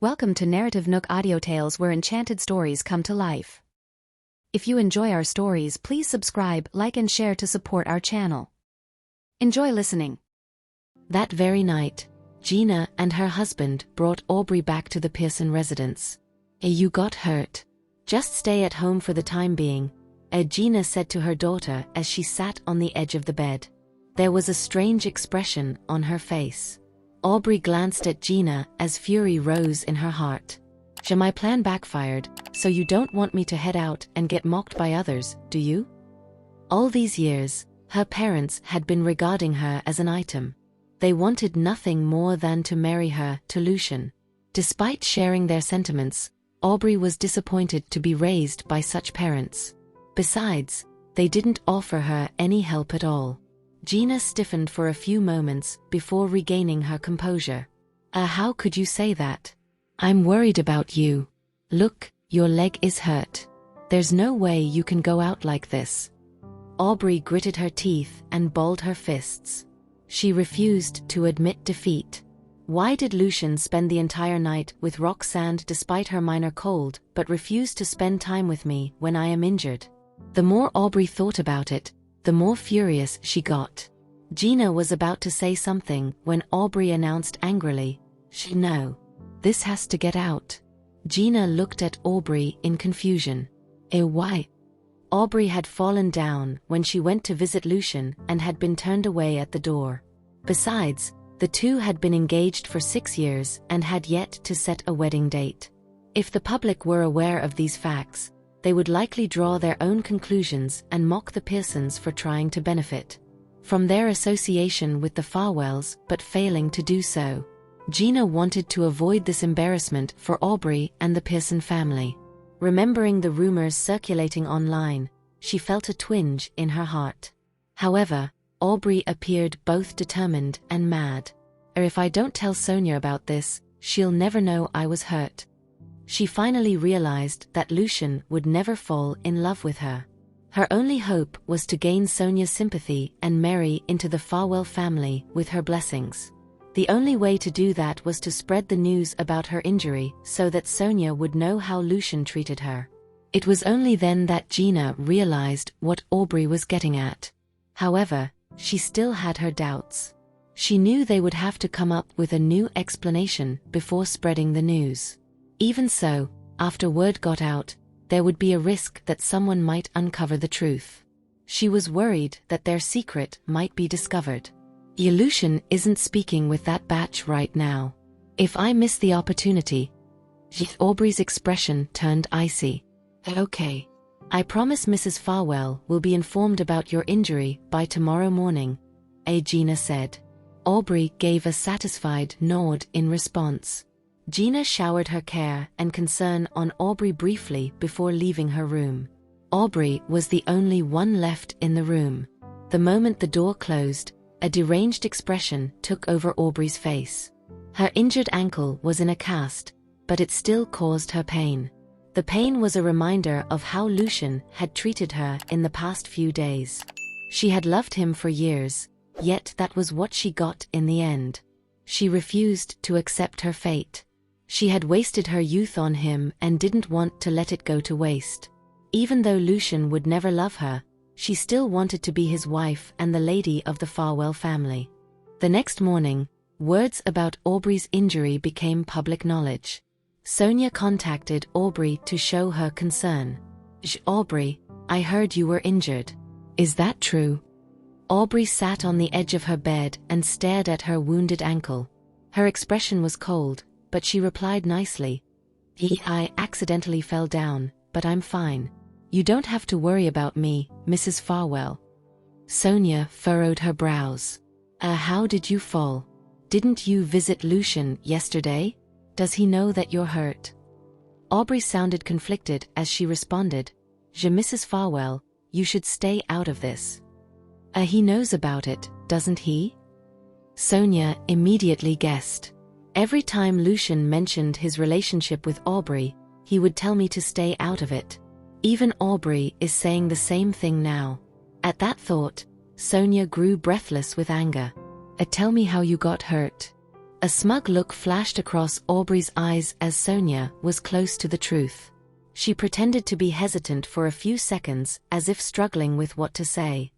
Welcome to NarrativeNook audio tales where enchanted stories come to life. If you enjoy our stories, please subscribe, like and share to support our channel. Enjoy listening. That very night, Gina and her husband brought Aubrey back to the Pearson residence. You got hurt. Just stay at home for the time being, Gina said to her daughter as she sat on the edge of the bed. There was a strange expression on her face. Aubrey glanced at Gina as fury rose in her heart. My plan backfired, so you don't want me to head out and get mocked by others, do you? All these years, her parents had been regarding her as an item. They wanted nothing more than to marry her to Lucian. Despite sharing their sentiments, Aubrey was disappointed to be raised by such parents. Besides, they didn't offer her any help at all. Gina stiffened for a few moments before regaining her composure. How could you say that? I'm worried about you. Look, your leg is hurt. There's no way you can go out like this. Aubrey gritted her teeth and balled her fists. She refused to admit defeat. Why did Lucian spend the entire night with Roxanne despite her minor cold, but refuse to spend time with me when I am injured? The more Aubrey thought about it, the more furious she got. Gina was about to say something when Aubrey announced angrily, "No. This has to get out." Gina looked at Aubrey in confusion. Why? Aubrey had fallen down when she went to visit Lucian and had been turned away at the door. Besides, the two had been engaged for 6 years and had yet to set a wedding date. If the public were aware of these facts, they would likely draw their own conclusions and mock the Pearsons for trying to benefit from their association with the Farwells but failing to do so. Gina wanted to avoid this embarrassment for Aubrey and the Pearson family. Remembering the rumors circulating online, she felt a twinge in her heart. However, Aubrey appeared both determined and mad. If I don't tell Sonia about this, she'll never know I was hurt. She finally realized that Lucian would never fall in love with her. Her only hope was to gain Sonia's sympathy and marry into the Farwell family with her blessings. The only way to do that was to spread the news about her injury so that Sonia would know how Lucian treated her. It was only then that Gina realized what Aubrey was getting at. However, she still had her doubts. She knew they would have to come up with a new explanation before spreading the news. Even so, after word got out, there would be a risk that someone might uncover the truth. She was worried that their secret might be discovered. Lucian isn't speaking with that batch right now. If I miss the opportunity... Aubrey's expression turned icy. Okay. I promise Mrs. Farwell will be informed about your injury by tomorrow morning, Gina said. Aubrey gave a satisfied nod in response. Gina showered her care and concern on Aubrey briefly before leaving her room. Aubrey was the only one left in the room. The moment the door closed, a deranged expression took over Aubrey's face. Her injured ankle was in a cast, but it still caused her pain. The pain was a reminder of how Lucian had treated her in the past few days. She had loved him for years, yet that was what she got in the end. She refused to accept her fate. She had wasted her youth on him and didn't want to let it go to waste. Even though Lucian would never love her, she still wanted to be his wife and the lady of the Farwell family. The next morning, words about Aubrey's injury became public knowledge. Sonia contacted Aubrey to show her concern. Aubrey, I heard you were injured. Is that true? Aubrey sat on the edge of her bed and stared at her wounded ankle. Her expression was cold, but she replied nicely. I accidentally fell down, but I'm fine. You don't have to worry about me, Mrs. Farwell. Sonia furrowed her brows. How did you fall? Didn't you visit Lucian yesterday? Does he know that you're hurt? Aubrey sounded conflicted as she responded. Mrs. Farwell, you should stay out of this. He knows about it, doesn't he? Sonia immediately guessed. Every time Lucian mentioned his relationship with Aubrey, he would tell me to stay out of it. Even Aubrey is saying the same thing now. At that thought, Sonia grew breathless with anger. Tell me how you got hurt. A smug look flashed across Aubrey's eyes as Sonia was close to the truth. She pretended to be hesitant for a few seconds, as if struggling with what to say.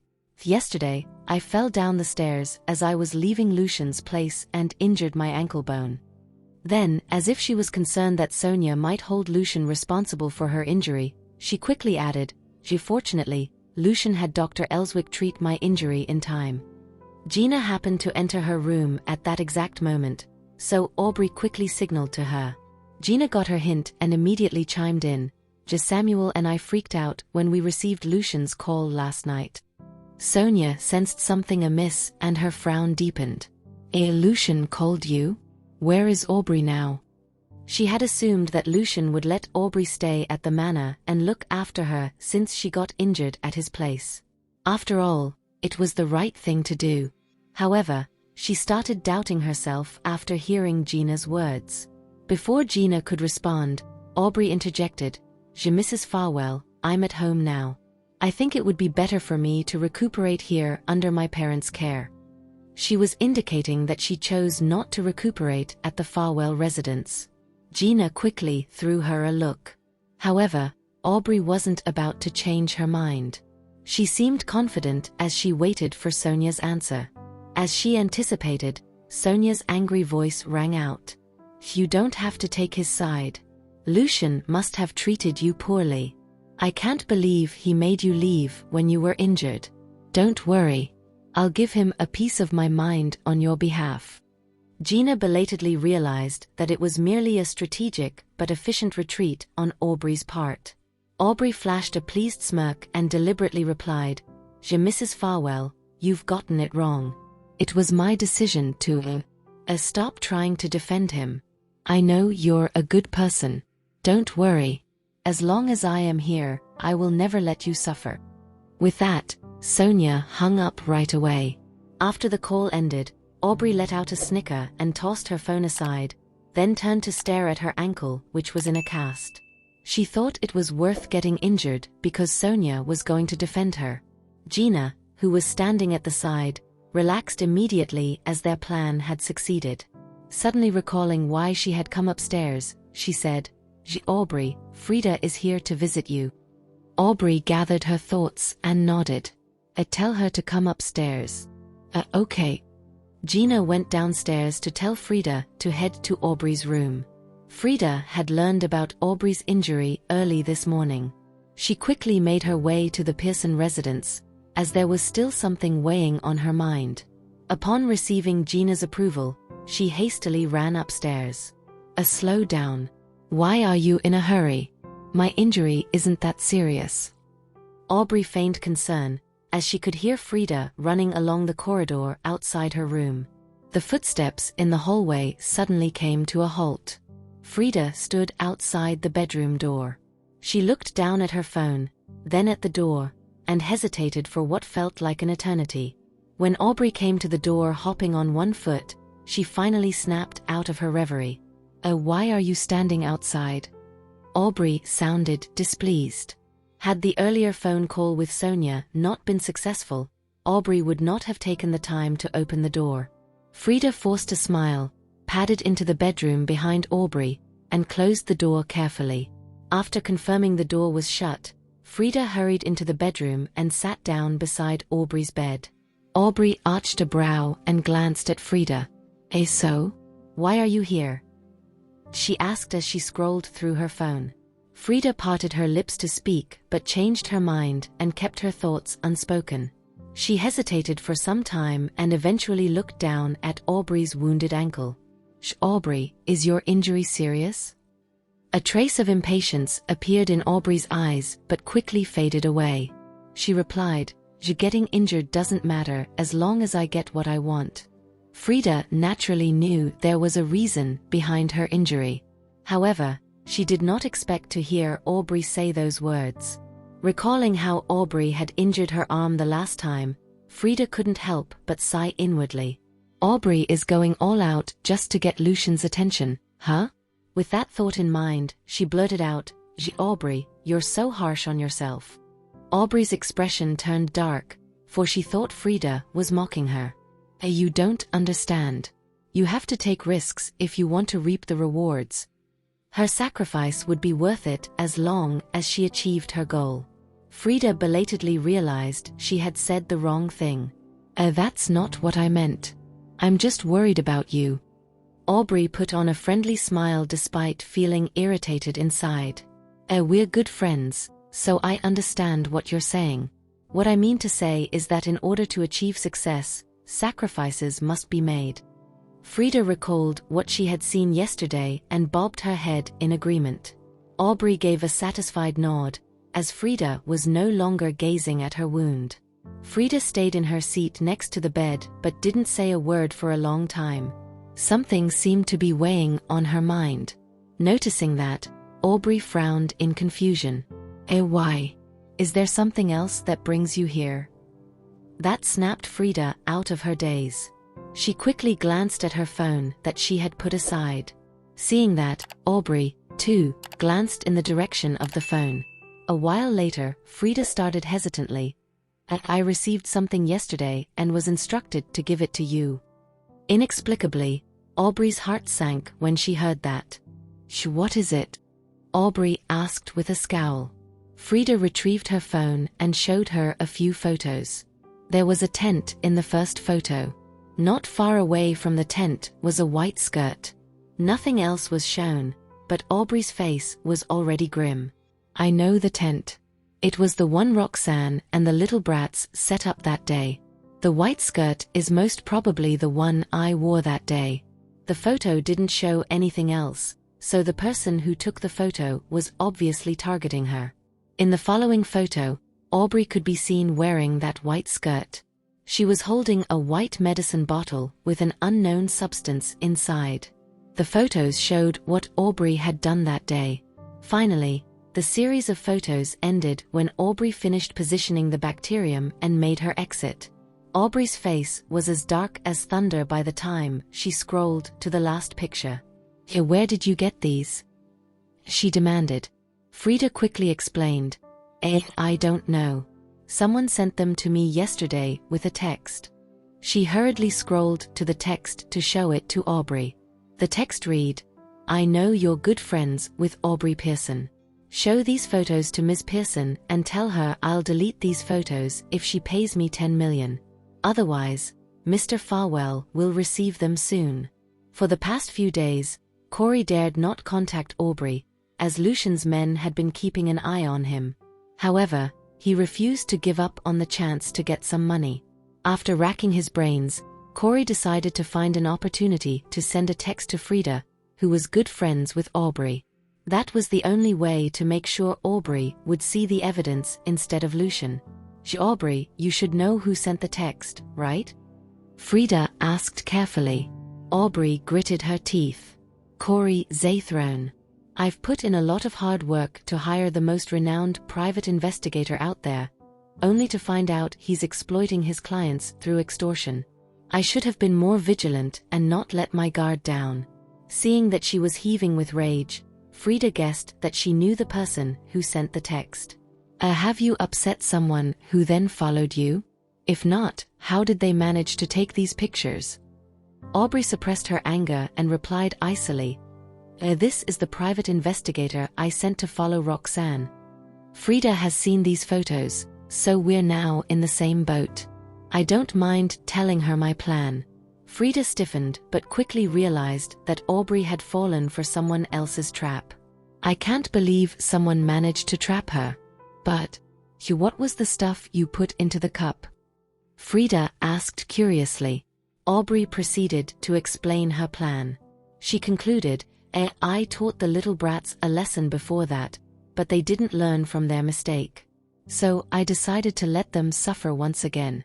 Yesterday, I fell down the stairs as I was leaving Lucian's place and injured my ankle bone. Then, as if she was concerned that Sonia might hold Lucian responsible for her injury, she quickly added, Fortunately, Lucian had Dr. Elswick treat my injury in time. Gina happened to enter her room at that exact moment, so Aubrey quickly signaled to her. Gina got her hint and immediately chimed in. Samuel and I freaked out when we received Lucian's call last night. Sonia sensed something amiss and her frown deepened. Lucian called you? Where is Aubrey now? She had assumed that Lucian would let Aubrey stay at the manor and look after her since she got injured at his place. After all, it was the right thing to do. However, she started doubting herself after hearing Gina's words. Before Gina could respond, Aubrey interjected, Mrs. Farwell, I'm at home now. I think it would be better for me to recuperate here under my parents' care. She was indicating that she chose not to recuperate at the Farwell residence. Gina quickly threw her a look. However, Aubrey wasn't about to change her mind. She seemed confident as she waited for Sonia's answer. As she anticipated, Sonia's angry voice rang out. You don't have to take his side. Lucian must have treated you poorly. I can't believe he made you leave when you were injured. Don't worry. I'll give him a piece of my mind on your behalf. Gina belatedly realized that it was merely a strategic but efficient retreat on Aubrey's part. Aubrey flashed a pleased smirk and deliberately replied, Mrs. Farwell, you've gotten it wrong. It was my decision to stop trying to defend him. I know you're a good person. Don't worry. As long as I am here, I will never let you suffer. With that, Sonia hung up right away. After the call ended, Aubrey let out a snicker and tossed her phone aside, then turned to stare at her ankle, which was in a cast. She thought it was worth getting injured because Sonia was going to defend her. Gina, who was standing at the side, relaxed immediately as their plan had succeeded. Suddenly recalling why she had come upstairs, she said, Aubrey, Frida is here to visit you. Aubrey gathered her thoughts and nodded. Tell her to come upstairs. Okay. Gina went downstairs to tell Frida to head to Aubrey's room. Frida had learned about Aubrey's injury early this morning. She quickly made her way to the Pearson residence, as there was still something weighing on her mind. Upon receiving Gina's approval, she hastily ran upstairs. Slow down. Why are you in a hurry? My injury isn't that serious. Aubrey feigned concern, as she could hear Frida running along the corridor outside her room. The footsteps in the hallway suddenly came to a halt. Frida stood outside the bedroom door. She looked down at her phone, then at the door, and hesitated for what felt like an eternity. When Aubrey came to the door hopping on one foot, she finally snapped out of her reverie. Why are you standing outside? Aubrey sounded displeased. Had the earlier phone call with Sonia not been successful, Aubrey would not have taken the time to open the door. Frida forced a smile, padded into the bedroom behind Aubrey, and closed the door carefully. After confirming the door was shut, Frida hurried into the bedroom and sat down beside Aubrey's bed. Aubrey arched a brow and glanced at Frida. So? Why are you here? She asked as she scrolled through her phone. Frida parted her lips to speak but changed her mind and kept her thoughts unspoken. She hesitated for some time and eventually looked down at Aubrey's wounded ankle. Aubrey, is your injury serious? A trace of impatience appeared in Aubrey's eyes but quickly faded away. She replied, Getting injured doesn't matter as long as I get what I want. Frida naturally knew there was a reason behind her injury. However, she did not expect to hear Aubrey say those words. Recalling how Aubrey had injured her arm the last time, Frida couldn't help but sigh inwardly. Aubrey is going all out just to get Lucian's attention, huh? With that thought in mind, she blurted out, Aubrey, you're so harsh on yourself. Aubrey's expression turned dark, for she thought Frida was mocking her. You don't understand. You have to take risks if you want to reap the rewards. Her sacrifice would be worth it as long as she achieved her goal. Frida belatedly realized she had said the wrong thing. That's not what I meant. I'm just worried about you." Aubrey put on a friendly smile despite feeling irritated inside. We're good friends, so I understand what you're saying. What I mean to say is that in order to achieve success, sacrifices must be made." Frida recalled what she had seen yesterday and bobbed her head in agreement. Aubrey gave a satisfied nod, as Frida was no longer gazing at her wound. Frida stayed in her seat next to the bed but didn't say a word for a long time. Something seemed to be weighing on her mind. Noticing that, Aubrey frowned in confusion. Why? Is there something else that brings you here?" That snapped Frida out of her daze. She quickly glanced at her phone that she had put aside. Seeing that, Aubrey, too, glanced in the direction of the phone. A while later, Frida started hesitantly. "I received something yesterday and was instructed to give it to you." Inexplicably, Aubrey's heart sank when she heard that. "What is it?" Aubrey asked with a scowl. Frida retrieved her phone and showed her a few photos. There was a tent in the first photo. Not far away from the tent was a white skirt. Nothing else was shown, but Aubrey's face was already grim. "I know the tent. It was the one Roxanne and the little brats set up that day. The white skirt is most probably the one I wore that day." The photo didn't show anything else, so the person who took the photo was obviously targeting her. In the following photo, Aubrey could be seen wearing that white skirt. She was holding a white medicine bottle with an unknown substance inside. The photos showed what Aubrey had done that day. Finally, the series of photos ended when Aubrey finished positioning the bacterium and made her exit. Aubrey's face was as dark as thunder by the time she scrolled to the last picture. "Where did you get these?" she demanded. Frida quickly explained. I don't know. Someone sent them to me yesterday with a text." She hurriedly scrolled to the text to show it to Aubrey. The text read, "I know you're good friends with Aubrey Pearson. Show these photos to Ms. Pearson and tell her I'll delete these photos if she pays me 10 million. Otherwise, Mr. Farwell will receive them soon." For the past few days, Corey dared not contact Aubrey, as Lucian's men had been keeping an eye on him. However, he refused to give up on the chance to get some money. After racking his brains, Corey decided to find an opportunity to send a text to Frida, who was good friends with Aubrey. That was the only way to make sure Aubrey would see the evidence instead of Lucian. "Aubrey, you should know who sent the text, right?" Frida asked carefully. Aubrey gritted her teeth. "Corey Zathron. I've put in a lot of hard work to hire the most renowned private investigator out there, only to find out he's exploiting his clients through extortion. I should have been more vigilant and not let my guard down." Seeing that she was heaving with rage, Frida guessed that she knew the person who sent the text. Have you upset someone who then followed you? If not, how did they manage to take these pictures?" Aubrey suppressed her anger and replied icily, "This is the private investigator I sent to follow Roxanne. Frida has seen these photos, so we're now in the same boat. I don't mind telling her my plan." Frida stiffened but quickly realized that Aubrey had fallen for someone else's trap. "I can't believe someone managed to trap her. But, what was the stuff you put into the cup?" Frida asked curiously. Aubrey proceeded to explain her plan. She concluded, I taught the little brats a lesson before that, but they didn't learn from their mistake. So I decided to let them suffer once again."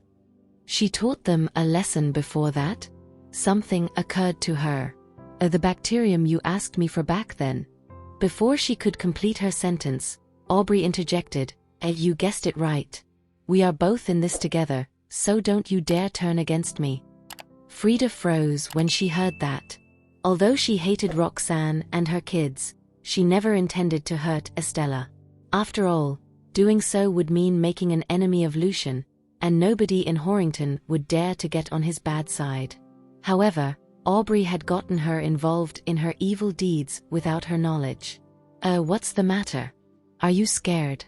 She taught them a lesson before that? Something occurred to her. The bacterium you asked me for back then." Before she could complete her sentence, Aubrey interjected, "You guessed it right. We are both in this together, so don't you dare turn against me." Frida froze when she heard that. Although she hated Roxanne and her kids, she never intended to hurt Estella. After all, doing so would mean making an enemy of Lucian, and nobody in Horrington would dare to get on his bad side. However, Aubrey had gotten her involved in her evil deeds without her knowledge. What's the matter? Are you scared?"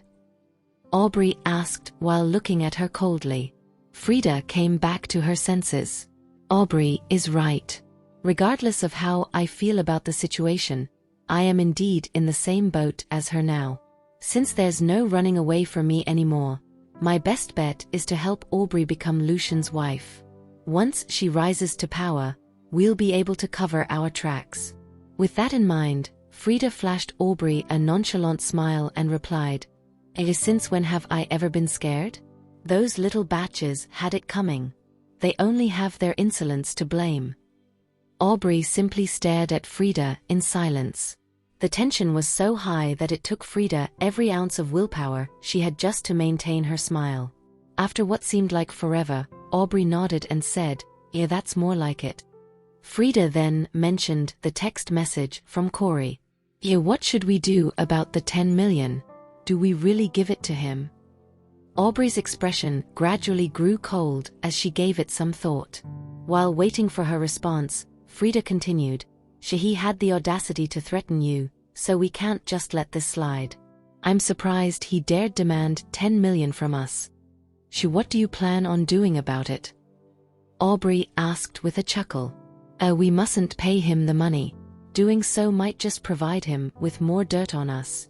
Aubrey asked while looking at her coldly. Frida came back to her senses. Aubrey is right. Regardless of how I feel about the situation, I am indeed in the same boat as her now. Since there's no running away from me anymore, my best bet is to help Aubrey become Lucian's wife. Once she rises to power, we'll be able to cover our tracks. With that in mind, Frida flashed Aubrey a nonchalant smile and replied, "Since when have I ever been scared? Those little batches had it coming. They only have their insolence to blame." Aubrey simply stared at Frida in silence. The tension was so high that it took Frida every ounce of willpower she had just to maintain her smile. After what seemed like forever, Aubrey nodded and said, "Yeah, that's more like it." Frida then mentioned the text message from Corey. "Yeah, what should we do about the 10 million? Do we really give it to him?" Aubrey's expression gradually grew cold as she gave it some thought. While waiting for her response, Frida continued, "He had the audacity to threaten you, so we can't just let this slide. I'm surprised he dared demand 10 million from us. What do you plan on doing about it?" Aubrey asked with a chuckle. We mustn't pay him the money. Doing so might just provide him with more dirt on us."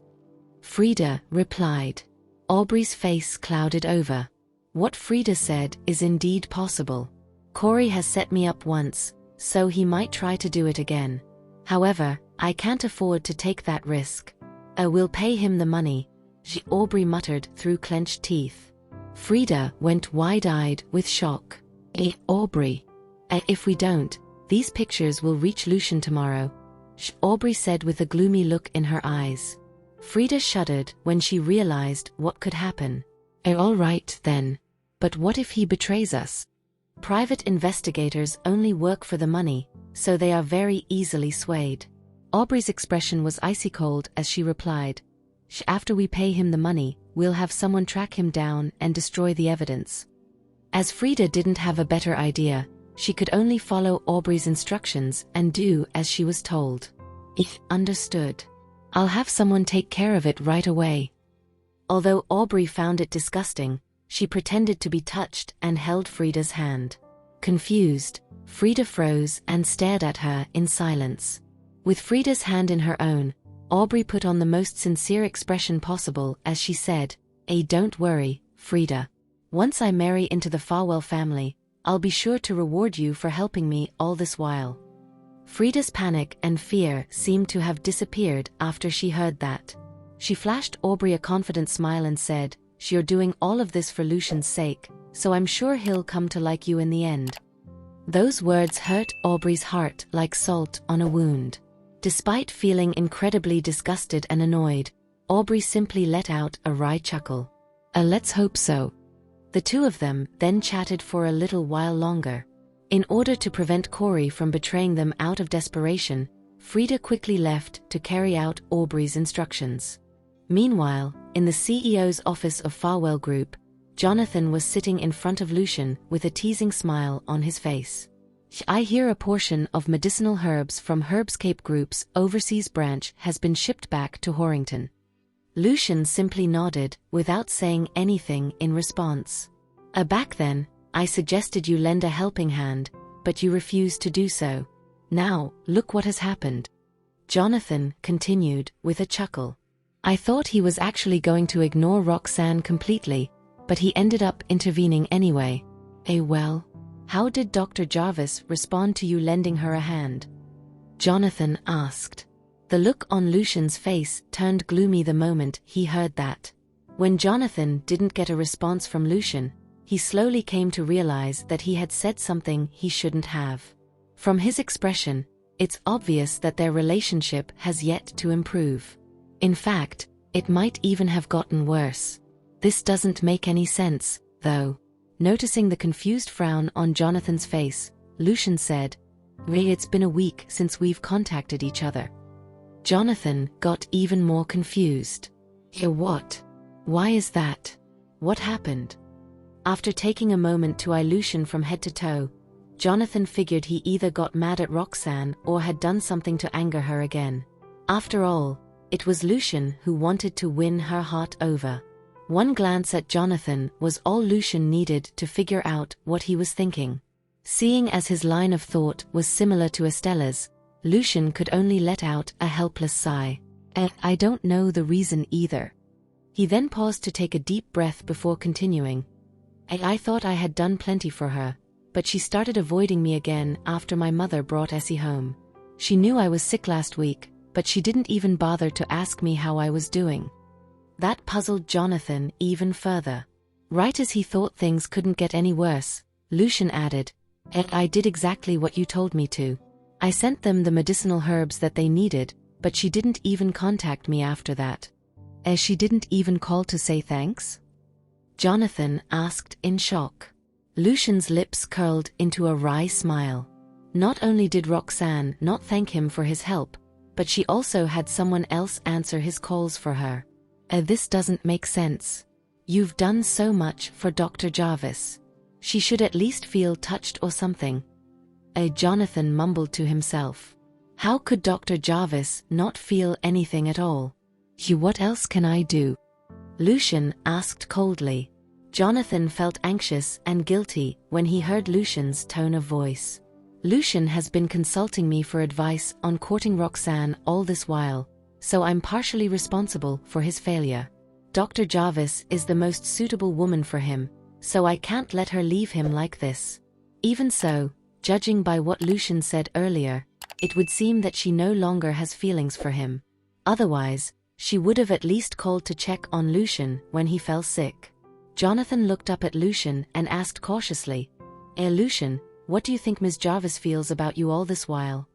Frida replied. Aubrey's face clouded over. What Frida said is indeed possible. Corey has set me up once, so he might try to do it again. However, I can't afford to take that risk. We'll pay him the money," Aubrey muttered through clenched teeth. Frida went wide-eyed with shock. Aubrey. If we don't, these pictures will reach Lucian tomorrow," Aubrey said with a gloomy look in her eyes. Frida shuddered when she realized what could happen. All right then. But what if he betrays us? Private investigators only work for the money, so they are very easily swayed. Aubrey's expression was icy cold as she replied, "After we pay him the money, we'll have someone track him down and destroy the evidence." As Frida didn't have a better idea, she could only follow Aubrey's instructions and do as she was told. Understood. I'll have someone take care of it right away." Although Aubrey found it disgusting, she pretended to be touched and held Frida's hand. Confused, Frida froze and stared at her in silence. With Frida's hand in her own, Aubrey put on the most sincere expression possible as she said, Don't worry, Frida. Once I marry into the Farwell family, I'll be sure to reward you for helping me all this while." Frida's panic and fear seemed to have disappeared after she heard that. She flashed Aubrey a confident smile and said, "You're doing all of this for Lucian's sake, so I'm sure he'll come to like you in the end." Those words hurt Aubrey's heart like salt on a wound. Despite feeling incredibly disgusted and annoyed, Aubrey simply let out a wry chuckle. Let's hope so." The two of them then chatted for a little while longer. In order to prevent Corey from betraying them out of desperation, Frida quickly left to carry out Aubrey's instructions. Meanwhile, in the CEO's office of Farwell Group, Jonathan was sitting in front of Lucian with a teasing smile on his face. "I hear a portion of medicinal herbs from Herbscape Group's overseas branch has been shipped back to Horrington." Lucian simply nodded without saying anything in response. Back then, I suggested you lend a helping hand, but you refused to do so. Now, look what has happened." Jonathan continued with a chuckle. "I thought he was actually going to ignore Roxanne completely, but he ended up intervening anyway. Well, how did Dr. Jarvis respond to you lending her a hand?" Jonathan asked. The look on Lucian's face turned gloomy the moment he heard that. When Jonathan didn't get a response from Lucian, he slowly came to realize that he had said something he shouldn't have. From his expression, it's obvious that their relationship has yet to improve. In fact, it might even have gotten worse. This doesn't make any sense, though. Noticing the confused frown on Jonathan's face, Lucian said, "It's been a week since we've contacted each other." Jonathan got even more confused. What? Why is that? What happened? After taking a moment to eye Lucian from head to toe, Jonathan figured he either got mad at Roxanne or had done something to anger her again. After all, it was Lucian who wanted to win her heart over. One glance at Jonathan was all Lucian needed to figure out what he was thinking. Seeing as his line of thought was similar to Estella's, Lucian could only let out a helpless sigh. I don't know the reason either. He then paused to take a deep breath before continuing. I thought I had done plenty for her, but she started avoiding me again after my mother brought Essie home. She knew I was sick last week, but she didn't even bother to ask me how I was doing. That puzzled Jonathan even further. Right as he thought things couldn't get any worse, Lucian added, I did exactly what you told me to. I sent them the medicinal herbs that they needed, but she didn't even contact me after that. She didn't even call to say thanks? Jonathan asked in shock. Lucian's lips curled into a wry smile. Not only did Roxanne not thank him for his help, but she also had someone else answer his calls for her. This doesn't make sense. You've done so much for Dr. Jarvis. She should at least feel touched or something. Jonathan mumbled to himself. How could Dr. Jarvis not feel anything at all? What else can I do? Lucian asked coldly. Jonathan felt anxious and guilty when he heard Lucian's tone of voice. Lucian has been consulting me for advice on courting Roxanne all this while, so I'm partially responsible for his failure. Dr. Jarvis is the most suitable woman for him, so I can't let her leave him like this. Even so, judging by what Lucian said earlier, it would seem that she no longer has feelings for him. Otherwise, she would have at least called to check on Lucian when he fell sick. Jonathan looked up at Lucian and asked cautiously, Lucian, what do you think Ms. Jarvis feels about you all this while?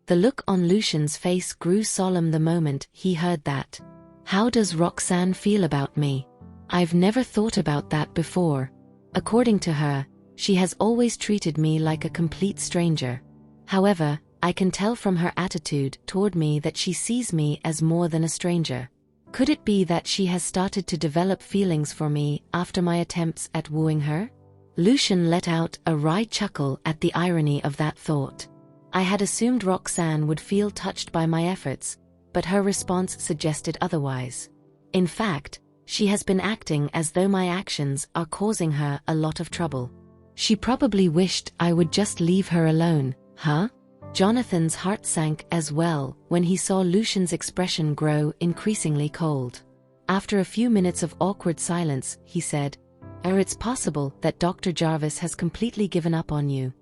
The look on Lucian's face grew solemn the moment he heard that. How does Roxanne feel about me? I've never thought about that before. According to her, she has always treated me like a complete stranger. However, I can tell from her attitude toward me that she sees me as more than a stranger. Could it be that she has started to develop feelings for me after my attempts at wooing her? Lucian let out a wry chuckle at the irony of that thought. I had assumed Roxanne would feel touched by my efforts, but her response suggested otherwise. In fact, she has been acting as though my actions are causing her a lot of trouble. She probably wished I would just leave her alone, huh? Jonathan's heart sank as well when he saw Lucian's expression grow increasingly cold. After a few minutes of awkward silence, he said, It's possible that Dr. Jarvis has completely given up on you.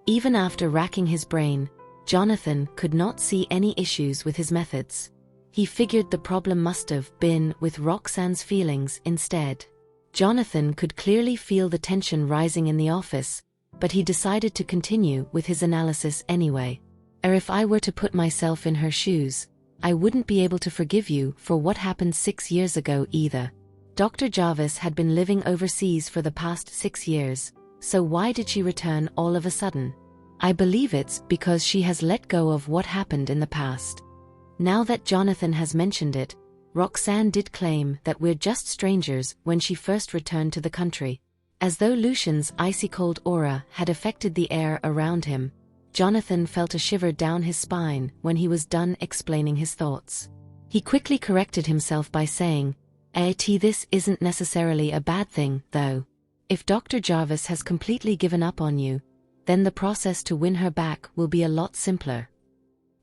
Even after racking his brain, Jonathan could not see any issues with his methods. He figured the problem must have been with Roxanne's feelings instead. Jonathan could clearly feel the tension rising in the office, but he decided to continue with his analysis anyway. If I were to put myself in her shoes, I wouldn't be able to forgive you for what happened 6 years ago either. Dr. Jarvis had been living overseas for the past 6 years, so why did she return all of a sudden? I believe it's because she has let go of what happened in the past. Now that Jonathan has mentioned it, Roxanne did claim that we're just strangers when she first returned to the country. As though Lucian's icy-cold aura had affected the air around him, Jonathan felt a shiver down his spine when he was done explaining his thoughts. He quickly corrected himself by saying, this isn't necessarily a bad thing, though. If Dr. Jarvis has completely given up on you, then the process to win her back will be a lot simpler.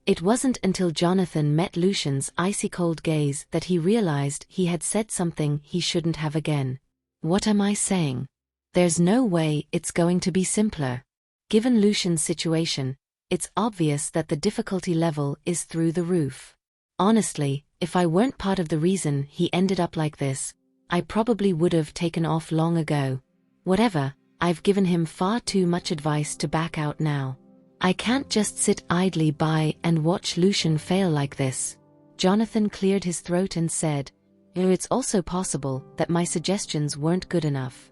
It wasn't until Jonathan met Lucian's icy-cold gaze that he realized he had said something he shouldn't have again. What am I saying? There's no way it's going to be simpler. Given Lucian's situation, it's obvious that the difficulty level is through the roof. Honestly, if I weren't part of the reason he ended up like this, I probably would have taken off long ago. Whatever, I've given him far too much advice to back out now. I can't just sit idly by and watch Lucian fail like this. Jonathan cleared his throat and said, It's also possible that my suggestions weren't good enough.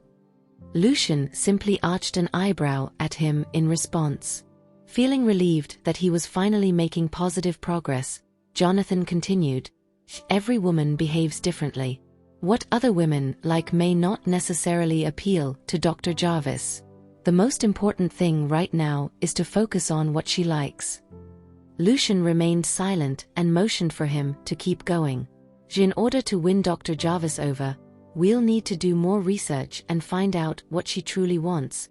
Lucian simply arched an eyebrow at him in response. Feeling relieved that he was finally making positive progress, Jonathan continued, Every woman behaves differently. What other women like may not necessarily appeal to Dr. Jarvis. The most important thing right now is to focus on what she likes. Lucian remained silent and motioned for him to keep going. In order to win Dr. Jarvis over, we'll need to do more research and find out what she truly wants,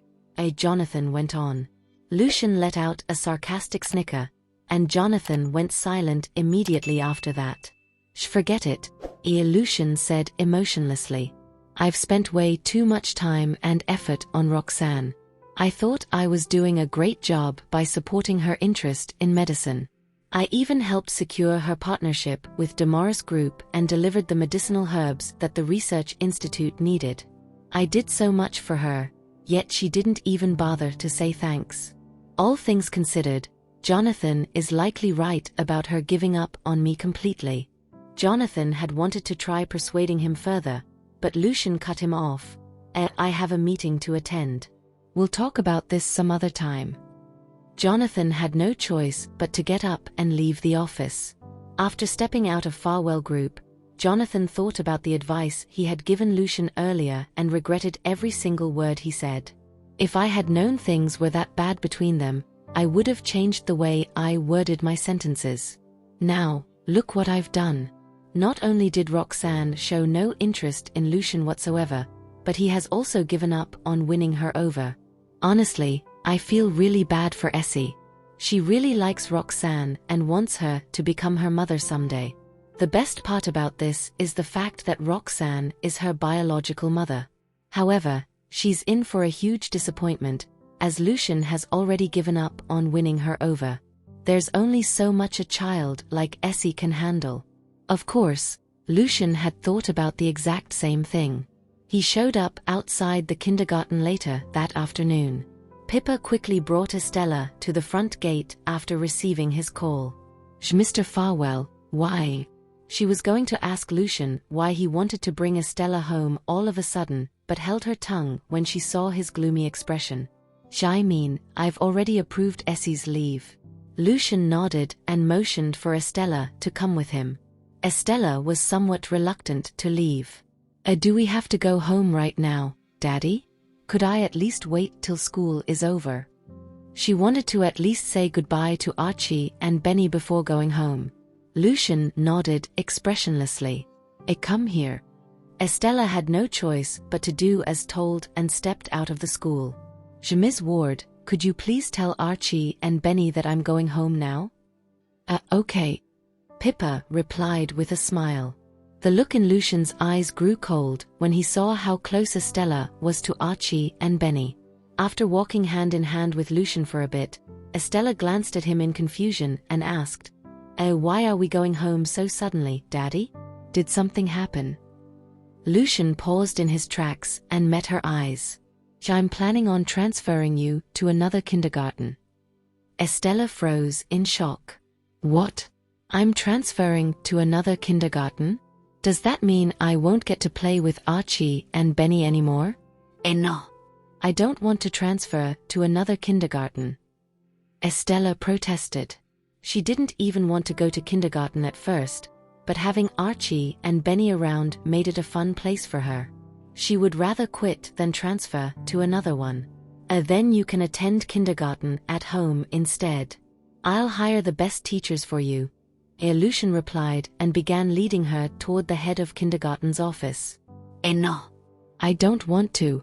Jonathan went on. Lucian let out a sarcastic snicker, and Jonathan went silent immediately after that. Forget it, Lucian said emotionlessly. I've spent way too much time and effort on Roxanne. I thought I was doing a great job by supporting her interest in medicine. I even helped secure her partnership with Damaris Group and delivered the medicinal herbs that the Research Institute needed. I did so much for her, yet she didn't even bother to say thanks. All things considered, Jonathan is likely right about her giving up on me completely. Jonathan had wanted to try persuading him further, but Lucian cut him off. I have a meeting to attend. We'll talk about this some other time. Jonathan had no choice but to get up and leave the office. After stepping out of Farwell Group, Jonathan thought about the advice he had given Lucian earlier and regretted every single word he said. If I had known things were that bad between them, I would have changed the way I worded my sentences. Now, look what I've done. Not only did Roxanne show no interest in Lucian whatsoever, but he has also given up on winning her over. Honestly, I feel really bad for Essie. She really likes Roxanne and wants her to become her mother someday. The best part about this is the fact that Roxanne is her biological mother. However, she's in for a huge disappointment, as Lucian has already given up on winning her over. There's only so much a child like Essie can handle. Of course, Lucian had thought about the exact same thing. He showed up outside the kindergarten later that afternoon. Pippa quickly brought Estella to the front gate after receiving his call. Mr. Farwell, why? She was going to ask Lucian why he wanted to bring Estella home all of a sudden, but held her tongue when she saw his gloomy expression. I mean, I've already approved Essie's leave. Lucian nodded and motioned for Estella to come with him. Estella was somewhat reluctant to leave. Do we have to go home right now, Daddy? Could I at least wait till school is over? She wanted to at least say goodbye to Archie and Benny before going home. Lucian nodded expressionlessly. Come here. Estella had no choice but to do as told and stepped out of the school. Ms. Ward, could you please tell Archie and Benny that I'm going home now? Okay. Pippa replied with a smile. The look in Lucian's eyes grew cold when he saw how close Estella was to Archie and Benny. After walking hand in hand with Lucian for a bit, Estella glanced at him in confusion and asked, why are we going home so suddenly, Daddy? Did something happen? Lucian paused in his tracks and met her eyes. I'm planning on transferring you to another kindergarten. Estella froze in shock. What? I'm transferring to another kindergarten? Does that mean I won't get to play with Archie and Benny anymore? No. I don't want to transfer to another kindergarten. Estella protested. She didn't even want to go to kindergarten at first, but having Archie and Benny around made it a fun place for her. She would rather quit than transfer to another one. Then you can attend kindergarten at home instead. I'll hire the best teachers for you. Lucian replied and began leading her toward the head of kindergarten's office. No. I don't want to.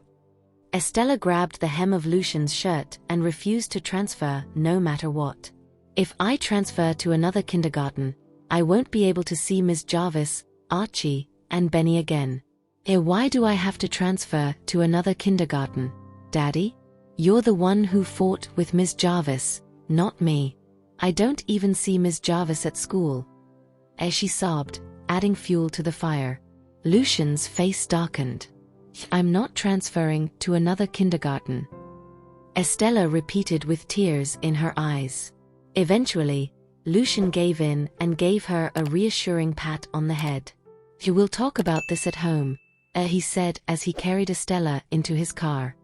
Estella grabbed the hem of Lucian's shirt and refused to transfer no matter what. If I transfer to another kindergarten, I won't be able to see Ms. Jarvis, Archie, and Benny again. Why do I have to transfer to another kindergarten, Daddy? You're the one who fought with Ms. Jarvis, not me. I don't even see Ms. Jarvis at school. She sobbed, adding fuel to the fire. Lucian's face darkened. I'm not transferring to another kindergarten. Estella repeated with tears in her eyes. Eventually, Lucian gave in and gave her a reassuring pat on the head. We'll talk about this at home, he said as he carried Estella into his car.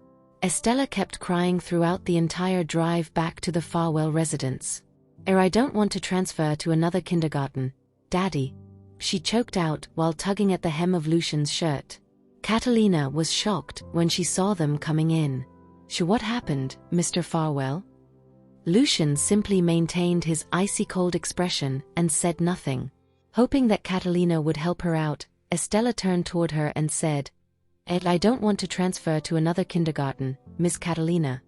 Estella kept crying throughout the entire drive back to the Farwell residence. I don't want to transfer to another kindergarten, Daddy. She choked out while tugging at the hem of Lucian's shirt. Catalina was shocked when she saw them coming in. What happened, Mr. Farwell? Lucian simply maintained his icy-cold expression and said nothing. Hoping that Catalina would help her out, Estella turned toward her and said, I don't want to transfer to another kindergarten, Miss Catalina.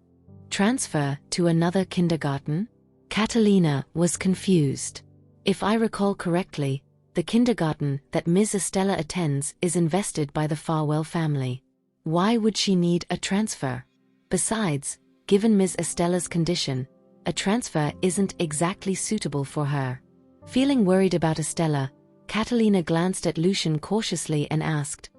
Transfer to another kindergarten? Catalina was confused. If I recall correctly, the kindergarten that Ms. Estella attends is invested by the Farwell family. Why would she need a transfer? Besides, given Ms. Estella's condition, a transfer isn't exactly suitable for her. Feeling worried about Estella, Catalina glanced at Lucian cautiously and asked,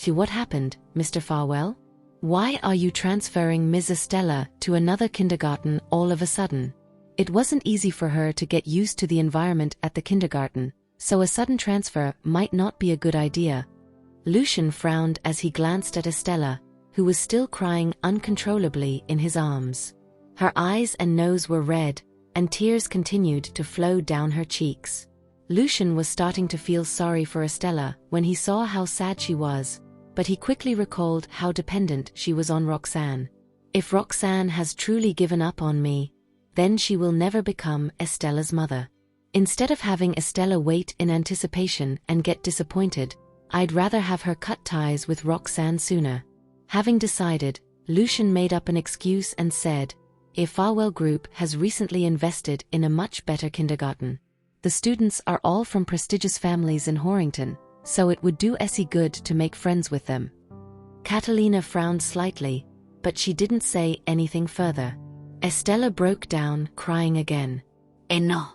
What happened, Mr. Farwell? Why are you transferring Ms. Estella to another kindergarten all of a sudden? It wasn't easy for her to get used to the environment at the kindergarten, so a sudden transfer might not be a good idea. Lucian frowned as he glanced at Estella, who was still crying uncontrollably in his arms. Her eyes and nose were red, and tears continued to flow down her cheeks. Lucian was starting to feel sorry for Estella when he saw how sad she was, but he quickly recalled how dependent she was on Roxanne. If Roxanne has truly given up on me, then she will never become Estella's mother. Instead of having Estella wait in anticipation and get disappointed, I'd rather have her cut ties with Roxanne sooner. Having decided, Lucian made up an excuse and said, A Farwell Group has recently invested in a much better kindergarten. The students are all from prestigious families in Horrington, so it would do Essie good to make friends with them. Catalina frowned slightly, but she didn't say anything further. Estella broke down, crying again. No.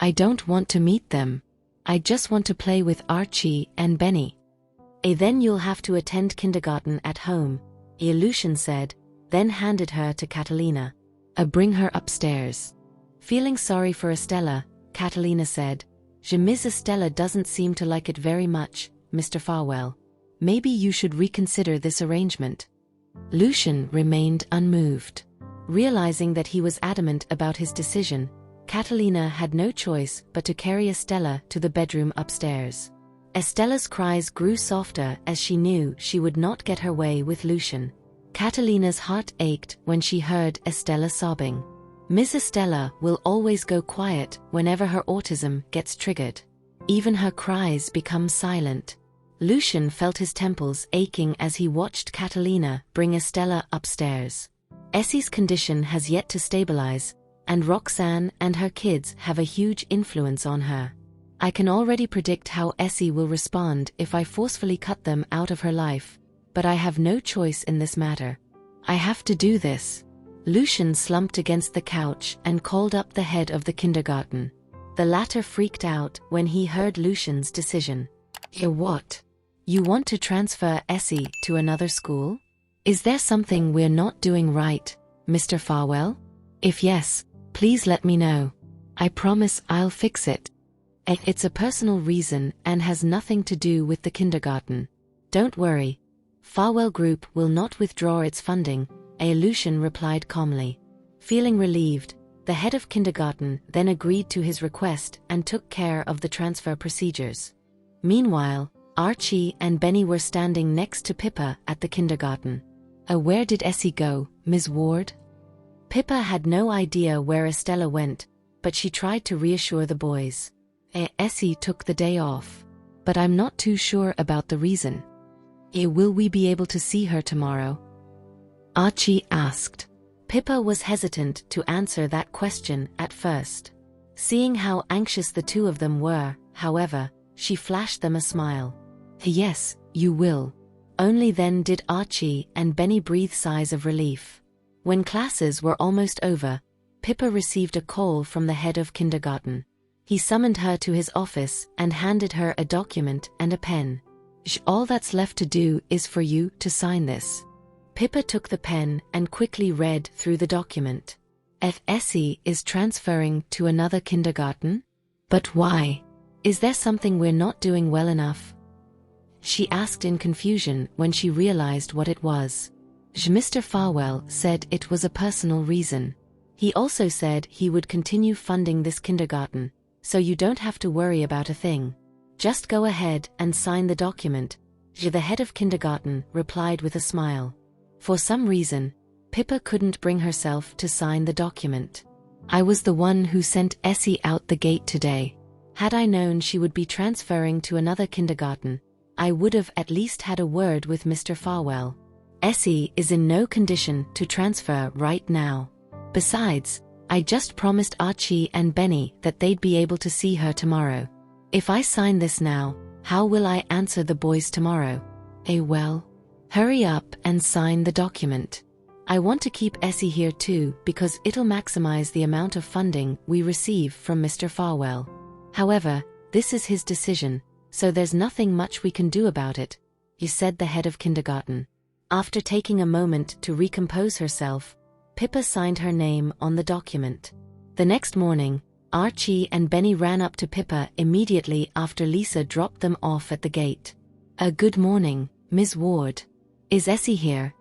I don't want to meet them. I just want to play with Archie and Benny. Then you'll have to attend kindergarten at home, Lucian said, then handed her to Catalina. Bring her upstairs. Feeling sorry for Estella, Catalina said, Ms. Estella doesn't seem to like it very much, Mr. Farwell. Maybe you should reconsider this arrangement. Lucian remained unmoved. Realizing that he was adamant about his decision, Catalina had no choice but to carry Estella to the bedroom upstairs. Estella's cries grew softer as she knew she would not get her way with Lucian. Catalina's heart ached when she heard Estella sobbing. Miss Estella will always go quiet whenever her autism gets triggered. Even her cries become silent. Lucian felt his temples aching as he watched Catalina bring Estella upstairs. Essie's condition has yet to stabilize, and Roxanne and her kids have a huge influence on her. I can already predict how Essie will respond if I forcefully cut them out of her life, but I have no choice in this matter. I have to do this. Lucian slumped against the couch and called up the head of the kindergarten. The latter freaked out when he heard Lucian's decision. What? You want to transfer Essie to another school? Is there something we're not doing right, Mr. Farwell? If yes, please let me know. I promise I'll fix it. It's a personal reason and has nothing to do with the kindergarten. Don't worry. Farwell Group will not withdraw its funding, Lucian replied calmly. Feeling relieved, the head of kindergarten then agreed to his request and took care of the transfer procedures. Meanwhile, Archie and Benny were standing next to Pippa at the kindergarten. Where did Essie go, Ms. Ward? Pippa had no idea where Estella went, but she tried to reassure the boys. Essie took the day off, but I'm not too sure about the reason. Will we be able to see her tomorrow? Archie asked. Pippa was hesitant to answer that question at first. Seeing how anxious the two of them were, however, she flashed them a smile. Yes, you will. Only then did Archie and Benny breathe sighs of relief. When classes were almost over, Pippa received a call from the head of kindergarten. He summoned her to his office and handed her a document and a pen. All that's left to do is for you to sign this. Pippa took the pen and quickly read through the document. Essie is transferring to another kindergarten? But why? Is there something we're not doing well enough? She asked in confusion when she realized what it was. Mr. Farwell said it was a personal reason. He also said he would continue funding this kindergarten, so you don't have to worry about a thing. Just go ahead and sign the document, the head of kindergarten replied with a smile. For some reason, Pippa couldn't bring herself to sign the document. I was the one who sent Essie out the gate today. Had I known she would be transferring to another kindergarten, I would have at least had a word with Mr. Farwell. Essie is in no condition to transfer right now. Besides, I just promised Archie and Benny that they'd be able to see her tomorrow. If I sign this now, how will I answer the boys tomorrow? Well, hurry up and sign the document. I want to keep Essie here too because it'll maximize the amount of funding we receive from Mr. Farwell. However, this is his decision, so there's nothing much we can do about it, said the head of kindergarten. After taking a moment to recompose herself, Pippa signed her name on the document. The next morning, Archie and Benny ran up to Pippa immediately after Lisa dropped them off at the gate. Good morning, Ms. Ward. Is Essie here?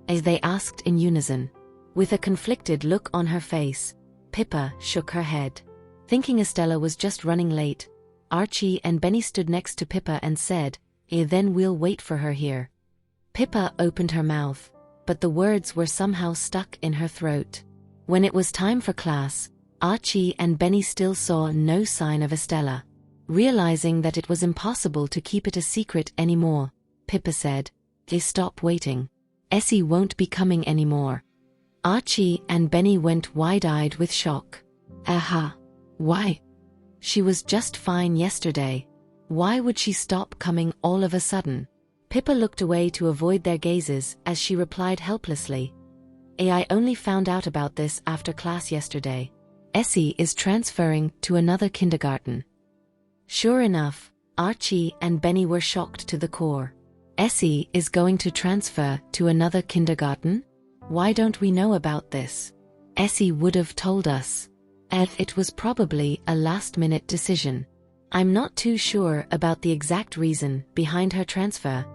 As they asked in unison. With a conflicted look on her face, Pippa shook her head. Thinking Estella was just running late, Archie and Benny stood next to Pippa and said, then we'll wait for her here. Pippa opened her mouth, but the words were somehow stuck in her throat. When it was time for class, Archie and Benny still saw no sign of Estella. Realizing that it was impossible to keep it a secret anymore, Pippa said, stop waiting. Essie won't be coming anymore. Archie and Benny went wide-eyed with shock. Aha! Why? She was just fine yesterday. Why would she stop coming all of a sudden? Pippa looked away to avoid their gazes as she replied helplessly. I only found out about this after class yesterday. Essie is transferring to another kindergarten. Sure enough, Archie and Benny were shocked to the core. Essie is going to transfer to another kindergarten? Why don't we know about this? Essie would have told us. It was probably a last-minute decision. I'm not too sure about the exact reason behind her transfer,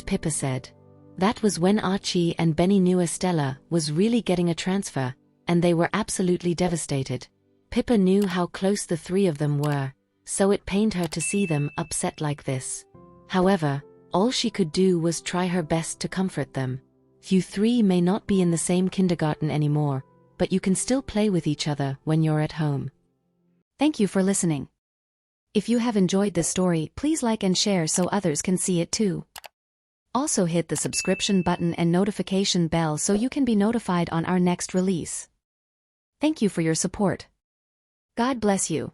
Pippa said. That was when Archie and Benny knew Estella was really getting a transfer, and they were absolutely devastated. Pippa knew how close the three of them were, so it pained her to see them upset like this. However, all she could do was try her best to comfort them. You three may not be in the same kindergarten anymore, but you can still play with each other when you're at home. Thank you for listening. If you have enjoyed this story, please like and share so others can see it too. Also hit the subscription button and notification bell so you can be notified on our next release. Thank you for your support. God bless you.